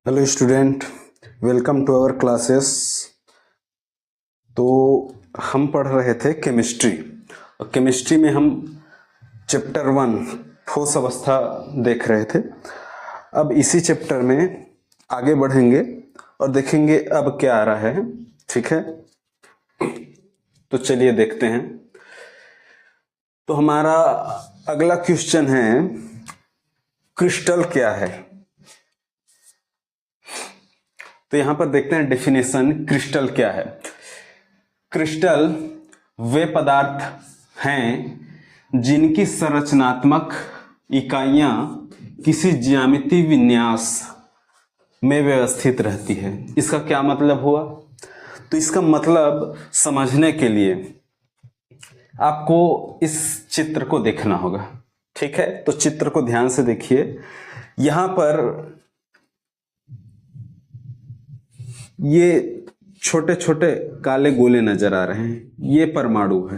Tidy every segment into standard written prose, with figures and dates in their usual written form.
Hello student, welcome to our classes. तो हम पढ़ रहे थे केमिस्ट्री और केमिस्ट्री में हम चैप्टर 1 ठोस अवस्था देख रहे थे। अब इसी चैप्टर में आगे बढ़ेंगे और देखेंगे अब क्या आ रहा है। ठीक है, तो चलिए देखते हैं। तो हमारा अगला क्वेश्चन है, क्रिस्टल क्या है। तो यहां पर देखते हैं डेफिनेशन, क्रिस्टल क्या है। क्रिस्टल वे पदार्थ हैं जिनकी संरचनात्मक इकाइयां किसी ज्यामितीय विन्यास में व्यवस्थित रहती है। इसका क्या मतलब हुआ? तो इसका मतलब समझने के लिए आपको इस चित्र को देखना होगा। ठीक है, तो चित्र को ध्यान से देखिए। यहां पर ये छोटे छोटे काले गोले नजर आ रहे हैं, ये परमाणु है।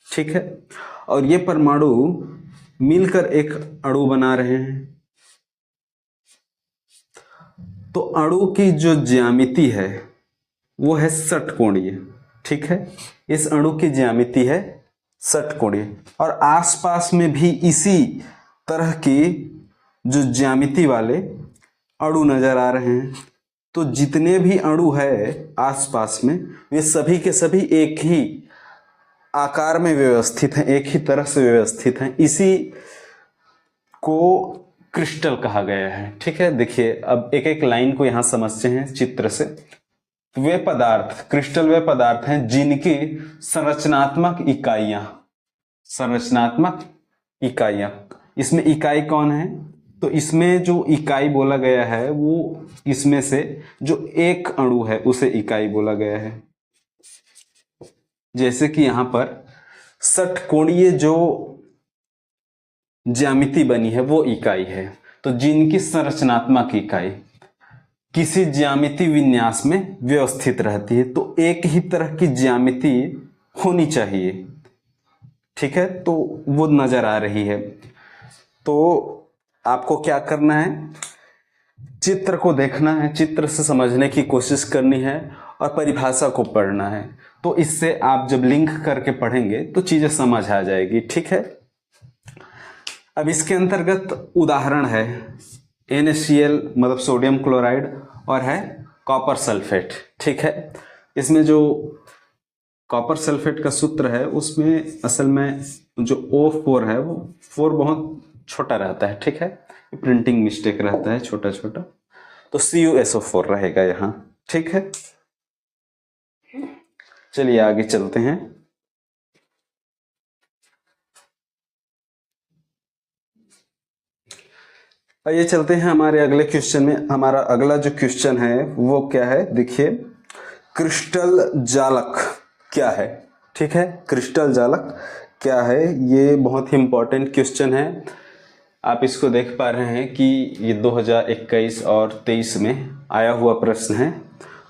ठीक है, और ये परमाणु मिलकर एक अणु बना रहे हैं। तो अणु की जो ज्यामिति है वो है षटकोणीय। ठीक है, इस अणु की ज्यामिति है षटकोणीय और आसपास में भी इसी तरह की जो ज्यामिति वाले अणु नजर आ रहे हैं। तो जितने भी अणु है आसपास में वे सभी के सभी एक ही आकार में व्यवस्थित हैं, एक ही तरह से व्यवस्थित हैं। इसी को क्रिस्टल कहा गया है। ठीक है, देखिए अब एक एक लाइन को यहां समझते हैं चित्र से। वे पदार्थ, क्रिस्टल वे पदार्थ हैं जिनकी संरचनात्मक इकाइयां, इसमें इकाई कौन है? तो इसमें जो इकाई बोला गया है वो इसमें से जो एक अणु है उसे इकाई बोला गया है। जैसे कि यहां पर षटकोणीय जो ज्यामिति बनी है वो इकाई है। तो जिनकी संरचनात्मक इकाई किसी ज्यामिति विन्यास में व्यवस्थित रहती है, तो एक ही तरह की ज्यामिति होनी चाहिए। ठीक है, तो वो नजर आ रही है। तो आपको क्या करना है, चित्र को देखना है, चित्र से समझने की कोशिश करनी है और परिभाषा को पढ़ना है। तो इससे आप जब लिंक करके पढ़ेंगे तो चीजें समझ आ जाएगी। ठीक है, अब इसके अंतर्गत उदाहरण है NaCl मतलब सोडियम क्लोराइड और है कॉपर सल्फेट। ठीक है, इसमें जो कॉपर सल्फेट का सूत्र है उसमें असल में जो O4 है वो 4 बहुत छोटा रहता है। ठीक है, प्रिंटिंग मिस्टेक रहता है छोटा छोटा, तो CuSO4 रहेगा यहां। ठीक है, चलिए आगे चलते हैं। आइए चलते हैं हमारे अगले क्वेश्चन में। हमारा अगला जो क्वेश्चन है वो क्या है, देखिए क्रिस्टल जालक क्या है। ठीक है, क्रिस्टल जालक क्या है, ये बहुत ही इंपॉर्टेंट क्वेश्चन है। आप इसको देख पा रहे हैं कि ये 2021 और 23 में आया हुआ प्रश्न है,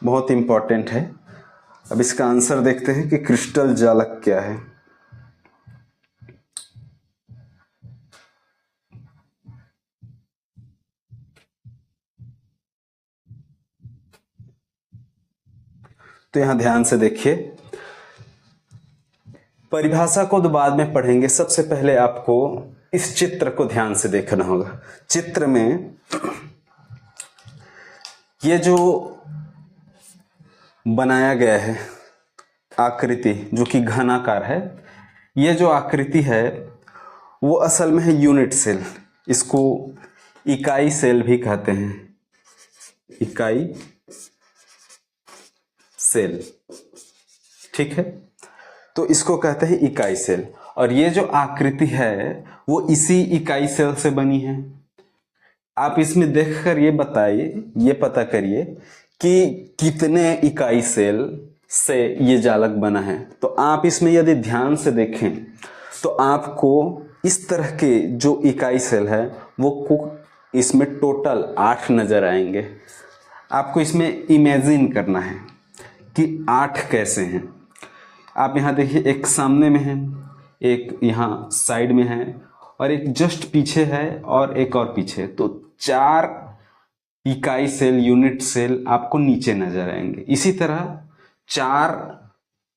बहुत इंपॉर्टेंट है। अब इसका आंसर देखते हैं कि क्रिस्टल जालक क्या है। तो यहां ध्यान से देखिए, परिभाषा को तो बाद में पढ़ेंगे, सबसे पहले आपको इस चित्र को ध्यान से देखना होगा। चित्र में ये जो बनाया गया है आकृति जो कि घनाकार है, ये जो आकृति है वो असल में है यूनिट सेल। इसको इकाई सेल भी कहते हैं, इकाई सेल। ठीक है, तो इसको कहते हैं इकाई सेल। और ये जो आकृति है वो इसी इकाई सेल से बनी है। आप इसमें देखकर ये बताइए, ये पता करिए कि कितने इकाई सेल से ये जालक बना है। तो आप इसमें यदि ध्यान से देखें तो आपको इस तरह के जो इकाई सेल है वो इसमें टोटल 8 नजर आएंगे। आपको इसमें इमेजिन करना है कि 8 कैसे हैं। आप यहाँ देखिए, एक सामने में है, एक यहाँ साइड में है और एक जस्ट पीछे है और एक और पीछे। तो 4 इकाई सेल, यूनिट सेल आपको नीचे नजर आएंगे। इसी तरह 4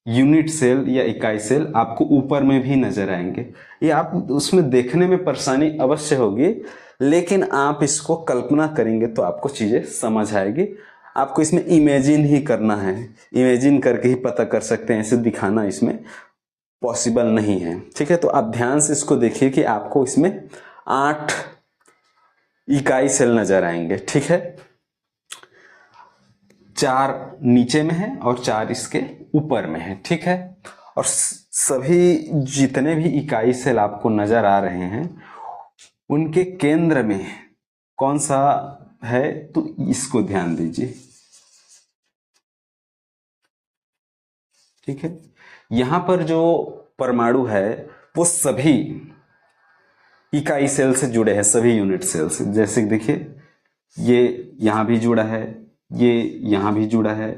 यूनिट सेल या इकाई सेल आपको ऊपर में भी नजर आएंगे। ये आप उसमें देखने में परेशानी अवश्य होगी, लेकिन आप इसको कल्पना करेंगे तो आपको चीजें समझ आएगी। आपको इसमें इमेजिन ही करना है, इमेजिन करके ही पता कर सकते हैं, ऐसे दिखाना इसमें पॉसिबल नहीं है। ठीक है, तो आप ध्यान से इसको देखिए कि आपको इसमें 8 इकाई सेल नजर आएंगे। ठीक है, 4 नीचे में है और 4 इसके ऊपर में है। ठीक है, और सभी जितने भी इकाई सेल आपको नजर आ रहे हैं उनके केंद्र में कौन सा है, तो इसको ध्यान दीजिए। ठीक है, यहां पर जो परमाणु है वो सभी इकाई सेल से जुड़े हैं, सभी यूनिट सेल से। जैसे देखिए, ये यहां भी जुड़ा है, ये यहां भी जुड़ा है,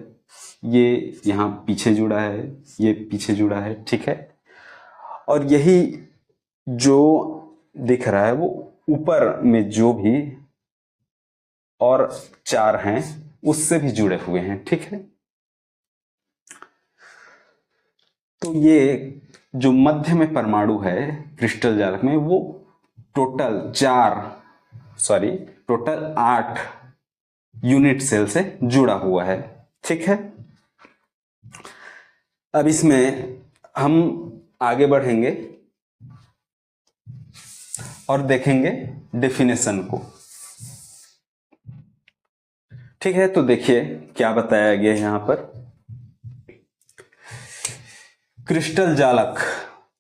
ये यहां पीछे जुड़ा है, ये पीछे जुड़ा है। ठीक है, और यही जो दिख रहा है वो ऊपर में जो भी और 4 हैं उससे भी जुड़े हुए हैं। ठीक है, तो ये जो मध्य में परमाणु है क्रिस्टल जालक में, वो टोटल 8 यूनिट सेल से जुड़ा हुआ है। ठीक है, अब इसमें हम आगे बढ़ेंगे और देखेंगे डेफिनेशन को। ठीक है, तो देखिए क्या बताया गया है यहां पर। क्रिस्टल जालक,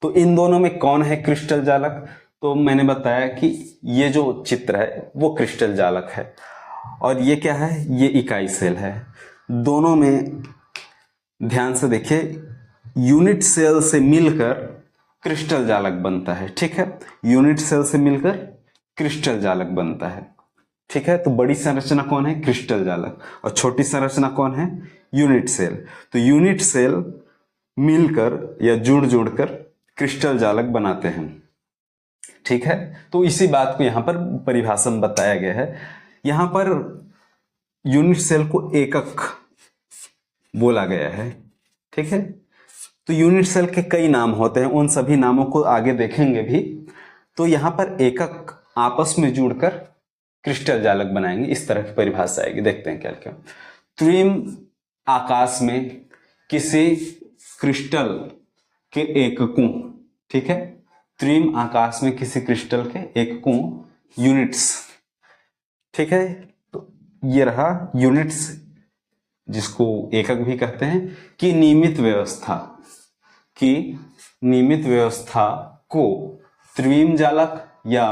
तो इन दोनों में कौन है क्रिस्टल जालक? तो मैंने बताया कि ये जो चित्र है वो क्रिस्टल जालक है, और ये क्या है, ये इकाई सेल है। दोनों में ध्यान से देखिए, यूनिट सेल से मिलकर क्रिस्टल जालक बनता है। ठीक है, यूनिट सेल से मिलकर क्रिस्टल जालक बनता है। ठीक है, तो बड़ी संरचना कौन है, क्रिस्टल जालक, और छोटी संरचना कौन है, यूनिट सेल। तो यूनिट सेल मिलकर या जुड़ जुड़कर क्रिस्टल जालक बनाते हैं। ठीक है, तो इसी बात को यहां पर परिभाषा में बताया गया है। यहां पर यूनिट सेल को एकक बोला गया है। ठीक है, तो यूनिट सेल के कई नाम होते हैं, उन सभी नामों को आगे देखेंगे भी। तो यहां पर एकक आपस में जुड़कर क्रिस्टल जालक बनाएंगे, इस तरह की परिभाषा आएगी। देखते हैं क्या क्या। त्रिम आकाश में किसी क्रिस्टल के एककों, ठीक है, त्रिम आकाश में किसी क्रिस्टल के एककों, यूनिट्स। ठीक है, तो ये रहा यूनिट्स, जिसको एकक भी कहते हैं, की नियमित व्यवस्था को त्रिविम जालक या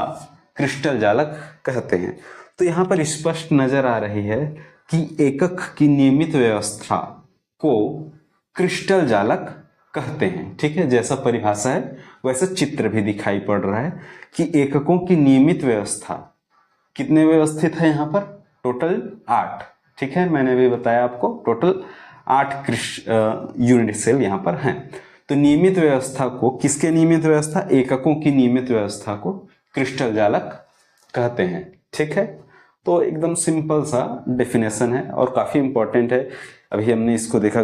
क्रिस्टल जालक कहते हैं। तो यहां पर स्पष्ट नजर आ रही है कि एकक की नियमित व्यवस्था को क्रिस्टल जालक कहते हैं। ठीक है, जैसा परिभाषा है वैसा चित्र भी दिखाई पड़ रहा है कि एककों की नियमित व्यवस्था कितने व्यवस्थित है यहां पर, टोटल 8। ठीक है, मैंने भी बताया आपको टोटल 8 यूनिट सेल यहां पर हैं। तो नियमित व्यवस्था को, किसके नियमित व्यवस्था, एककों की नियमित व्यवस्था को क्रिस्टल जालक कहते हैं। ठीक है, तो एकदम सिंपल सा डेफिनेशन है और काफी इंपॉर्टेंट है। अभी हमने इसको देखा,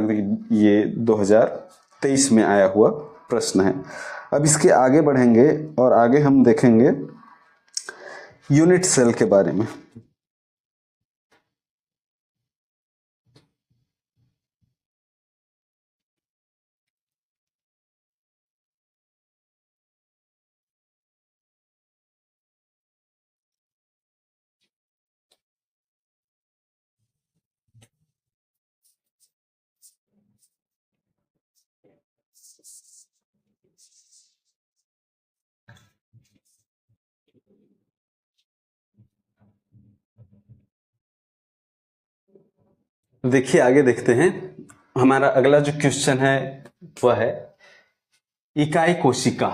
ये 2023 में आया हुआ प्रश्न है। अब इसके आगे बढ़ेंगे और आगे हम देखेंगे यूनिट सेल के बारे में। देखिए आगे देखते हैं। हमारा अगला जो क्वेश्चन है वह है इकाई कोशिका।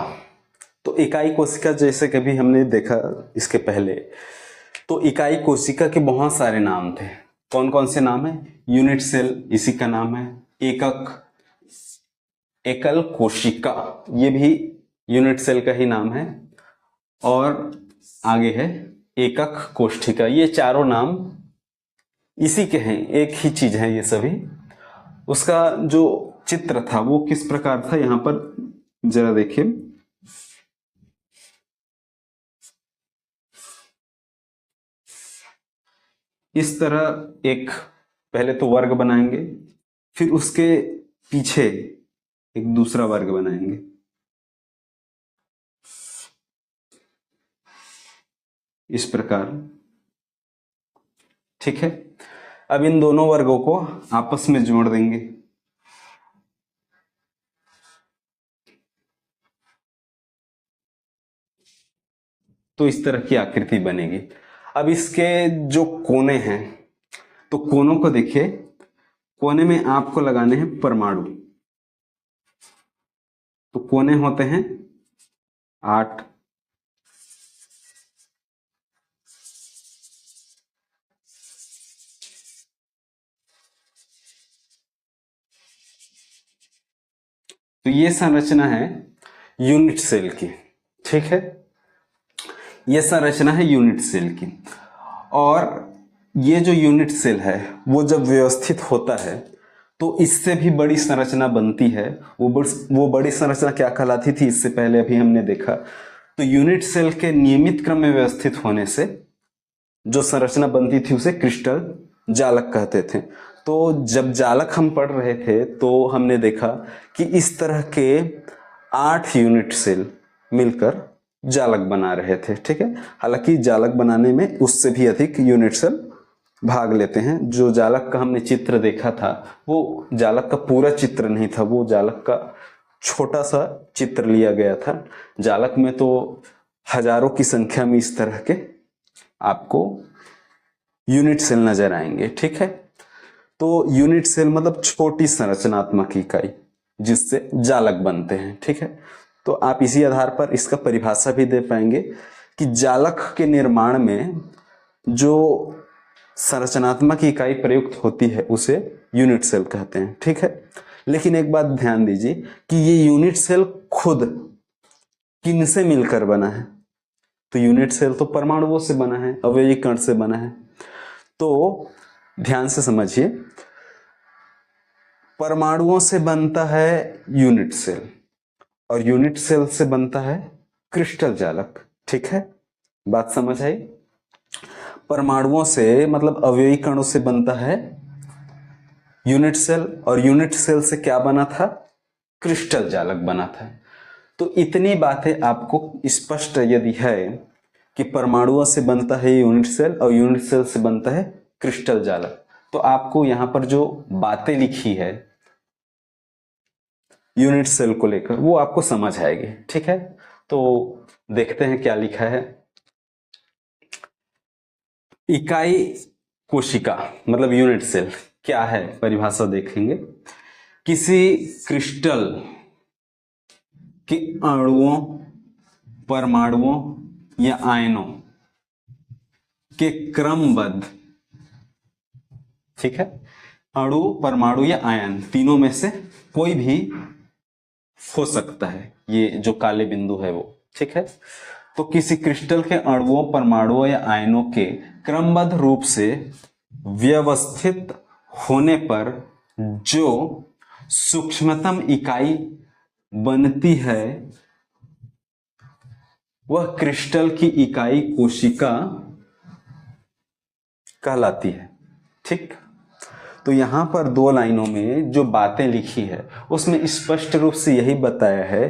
तो इकाई कोशिका जैसे कभी हमने देखा इसके पहले, तो इकाई कोशिका के बहुत सारे नाम थे। कौन कौन से नाम है, यूनिट सेल इसी का नाम है, एकक, एकल कोशिका ये भी यूनिट सेल का ही नाम है, और आगे है एकक कोष्ठिका। ये चारों नाम इसी के हैं, एक ही चीज है ये सभी। उसका जो चित्र था वो किस प्रकार था, यहां पर जरा देखिए। इस तरह एक पहले तो वर्ग बनाएंगे, फिर उसके पीछे एक दूसरा वर्ग बनाएंगे। इस प्रकार, ठीक है। अब इन दोनों वर्गों को आपस में जोड़ देंगे। तो इस तरह की आकृति बनेगी। अब इसके जो कोने हैं, तो कोनों को देखिए, कोने में आपको लगाने हैं परमाणु। तो कोने होते हैं 8। तो ये संरचना है यूनिट सेल की, ठीक है। ये संरचना है यूनिट सेल की। और ये जो यूनिट सेल है वो जब व्यवस्थित होता है तो इससे भी बड़ी संरचना बनती है। वो बड़ी संरचना क्या कहलाती थी, इससे पहले अभी हमने देखा। तो यूनिट सेल के नियमित क्रम में व्यवस्थित होने से जो संरचना बनती थी उसे क्रिस्टल जालक कहते थे। तो जब जालक हम पढ़ रहे थे तो हमने देखा कि इस तरह के 8 यूनिट सेल मिलकर जालक बना रहे थे, ठीक है। हालांकि जालक बनाने में उससे भी अधिक यूनिट सेल भाग लेते हैं। जो जालक का हमने चित्र देखा था वो जालक का पूरा चित्र नहीं था, वो जालक का छोटा सा चित्र लिया गया था। जालक में तो हजारों की संख्या में इस तरह के आपको यूनिट सेल नजर आएंगे, ठीक है। तो यूनिट सेल मतलब छोटी संरचनात्मक इकाई जिससे जालक बनते हैं, ठीक है। तो आप इसी आधार पर इसका परिभाषा भी दे पाएंगे कि जालक के निर्माण में जो संरचनात्मक इकाई प्रयुक्त होती है उसे यूनिट सेल कहते हैं, ठीक है। लेकिन एक बात ध्यान दीजिए कि ये यूनिट सेल खुद किनसे मिलकर बना है। तो यूनिट सेल तो परमाणुओं से बना है, अवयवी कण से बना है। तो ध्यान से समझिए, परमाणुओं से बनता है यूनिट सेल और यूनिट सेल से बनता है क्रिस्टल जालक, ठीक है। बात समझ आई। परमाणुओं से मतलब अवयवी कणों से बनता है यूनिट सेल और यूनिट सेल से क्या बना था, क्रिस्टल जालक बना था। तो इतनी बातें आपको स्पष्ट यदि है कि परमाणुओं से बनता है यूनिट सेल और यूनिट सेल से बनता है क्रिस्टल जालक, तो आपको यहां पर जो बातें लिखी है यूनिट सेल को लेकर वो आपको समझ आएगी, ठीक है। तो देखते हैं क्या लिखा है। इकाई कोशिका मतलब यूनिट सेल क्या है, परिभाषा देखेंगे। किसी क्रिस्टल के अणुओं, परमाणुओं या आयनों के क्रमबद्ध, ठीक है। अणु, परमाणु या आयन तीनों में से कोई भी हो सकता है, ये जो काले बिंदु है वो, ठीक है। तो किसी क्रिस्टल के अणुओं, परमाणुओं या आयनों के क्रमबद्ध रूप से व्यवस्थित होने पर जो सूक्ष्मतम इकाई बनती है वह क्रिस्टल की इकाई कोशिका कहलाती है, ठीक। तो यहां पर 2 लाइनों में जो बातें लिखी है उसमें स्पष्ट रूप से यही बताया है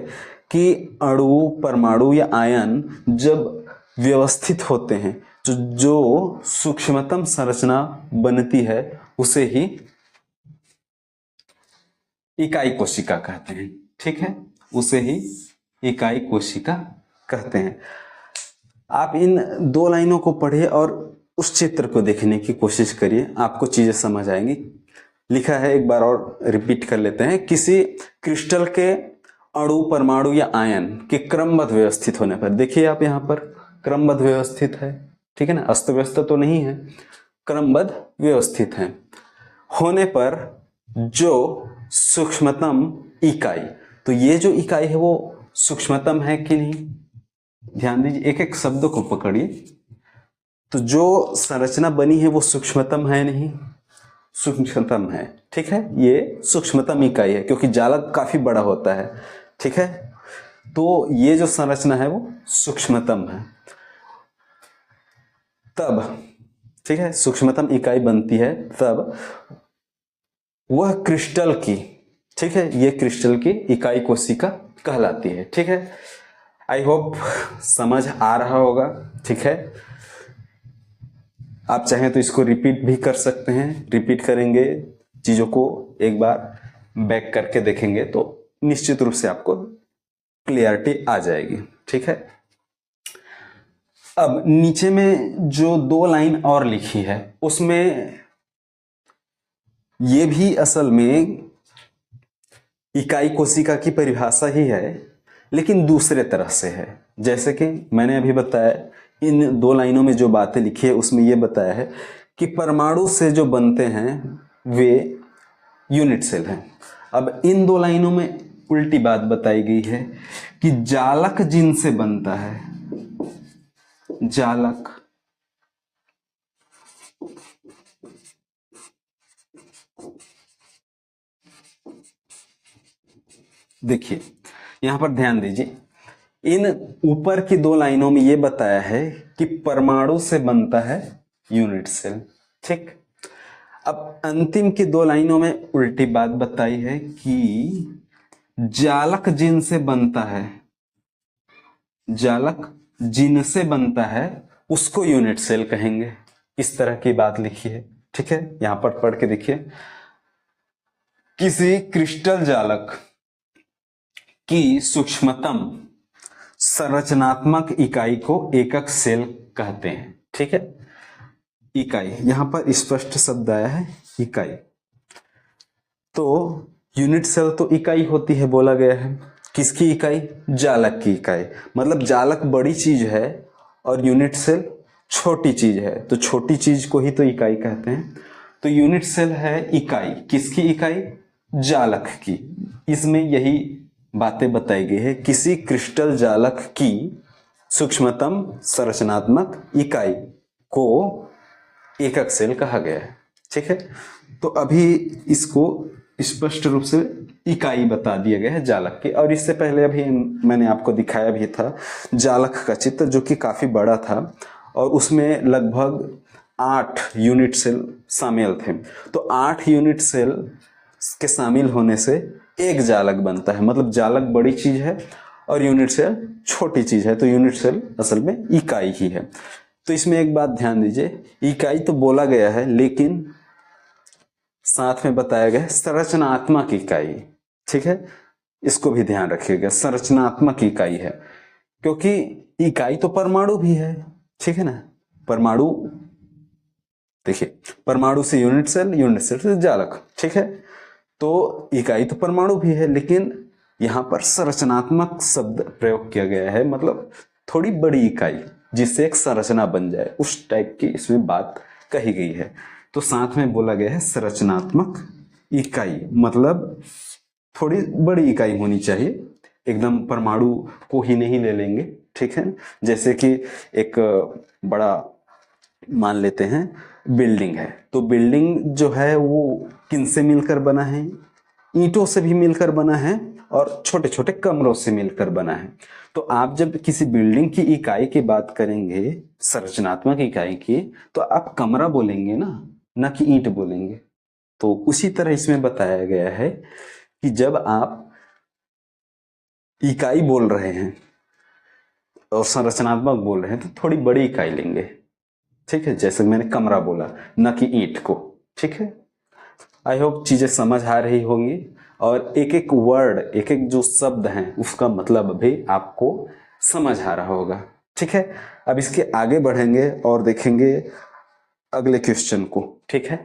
कि अणु, परमाणु या आयन जब व्यवस्थित होते हैं तो जो सूक्ष्मतम संरचना बनती है उसे ही इकाई कोशिका कहते हैं, ठीक है। उसे ही इकाई कोशिका कहते हैं। आप इन 2 लाइनों को पढ़िए और उस चित्र को देखने की कोशिश करिए, आपको चीजें समझ आएंगी। लिखा है, एक बार और रिपीट कर लेते हैं। किसी क्रिस्टल के अणु, परमाणु या आयन के क्रमबद्ध व्यवस्थित होने पर, देखिए आप यहां पर क्रमबद्ध व्यवस्थित है, ठीक है ना, अस्त व्यस्त तो नहीं है, क्रमबद्ध व्यवस्थित है होने पर जो सूक्ष्मतम इकाई, तो ये जो इकाई है वो सूक्ष्मतम है कि नहीं, ध्यान दीजिए, एक एक शब्द को पकड़िए। तो जो संरचना बनी है वो सूक्ष्मतम है नहीं, सूक्ष्मतम है, ठीक है, ये सूक्ष्मतम इकाई है क्योंकि जालक काफी बड़ा होता है, ठीक है, तो ये जो संरचना है वो सूक्ष्मतम है। तब, ठीक है, सूक्ष्मतम इकाई बनती है तब वह क्रिस्टल की, ठीक है, ये क्रिस्टल की इकाई कोशिका कहलाती है, ठीक है। आई होप समझ आ रहा होगा, ठीक है। आप चाहें तो इसको रिपीट भी कर सकते हैं, रिपीट करेंगे चीजों को, एक बार बैक करके देखेंगे तो निश्चित रूप से आपको क्लियरिटी आ जाएगी, ठीक है। अब नीचे में जो 2 लाइन और लिखी है उसमें ये भी असल में इकाई कोशिका की परिभाषा ही है लेकिन दूसरे तरह से है। जैसे कि मैंने अभी बताया, इन 2 लाइनों में जो बातें लिखी है उसमें यह बताया है कि परमाणु से जो बनते हैं वे यूनिट सेल हैं। अब इन 2 लाइनों में उल्टी बात बताई गई है कि जालक जिनसे बनता है, जालक देखिए यहां पर ध्यान दीजिए, इन ऊपर की 2 लाइनों में यह बताया है कि परमाणु से बनता है यूनिट सेल, ठीक। अब अंतिम की 2 लाइनों में उल्टी बात बताई है कि जालक जिनसे बनता है, जालक जिनसे बनता है उसको यूनिट सेल कहेंगे। इस तरह की बात लिखी है, ठीक है। यहां पर पढ़ के देखिए, किसी क्रिस्टल जालक की सूक्ष्मतम संरचनात्मक इकाई को एकक सेल कहते हैं, ठीक है। इकाई, यहां पर स्पष्ट शब्द आया है इकाई, तो यूनिट सेल तो इकाई होती है, बोला गया है। किसकी इकाई? जालक की इकाई। मतलब जालक बड़ी चीज है और यूनिट सेल छोटी चीज है, तो छोटी चीज को ही तो इकाई कहते हैं। तो यूनिट सेल है इकाई, किसकी इकाई? जालक की। इसमें यही बातें बताई गई है, किसी क्रिस्टल जालक की सूक्ष्मतम संरचनात्मक इकाई को एकक सेल कहा गया है, ठीक है। तो अभी इसको स्पष्ट रूप से इकाई बता दिया गया है जालक की। और इससे पहले अभी मैंने आपको दिखाया भी था जालक का चित्र, जो कि काफी बड़ा था और उसमें लगभग 8 यूनिट सेल शामिल थे। तो 8 यूनिट सेल के शामिल होने से एक जालक बनता है। मतलब जालक बड़ी चीज है और यूनिट सेल छोटी चीज है, तो यूनिट सेल असल में इकाई ही है। तो इसमें एक बात ध्यान दीजिए, इकाई तो बोला गया है लेकिन साथ में बताया गया है संरचनात्मक इकाई, ठीक है। इसको भी ध्यान रखिएगा, संरचनात्मक इकाई है, क्योंकि इकाई तो परमाणु भी है, ठीक है ना। परमाणु, देखिए, परमाणु से यूनिट सेल, यूनिट सेल से जालक, ठीक है। तो इकाई तो परमाणु भी है लेकिन यहां पर संरचनात्मक शब्द प्रयोग किया गया है, मतलब थोड़ी बड़ी इकाई जिससे एक संरचना बन जाए, उस टाइप की इसमें बात कही गई है। तो साथ में बोला गया है संरचनात्मक इकाई, मतलब थोड़ी बड़ी इकाई होनी चाहिए, एकदम परमाणु को ही नहीं ले लेंगे, ठीक है। जैसे कि एक बड़ा मान लेते हैं बिल्डिंग है, तो बिल्डिंग जो है वो किनसे मिलकर बना है? ईंटों से भी मिलकर बना है और छोटे छोटे कमरों से मिलकर बना है। तो आप जब किसी बिल्डिंग की इकाई की बात करेंगे, संरचनात्मक इकाई की, तो आप कमरा बोलेंगे ना कि ईंट बोलेंगे। तो उसी तरह इसमें बताया गया है कि जब आप इकाई बोल रहे हैं और संरचनात्मक बोल रहे हैं तो थोड़ी बड़ी इकाई लेंगे, ठीक है। जैसे मैंने कमरा बोला, न कि ईंट को, ठीक है। आई होप चीजें समझ आ रही होंगी और एक एक वर्ड, एक एक जो शब्द हैं उसका मतलब भी आपको समझ आ रहा होगा, ठीक है। अब इसके आगे बढ़ेंगे और देखेंगे अगले क्वेश्चन को, ठीक है।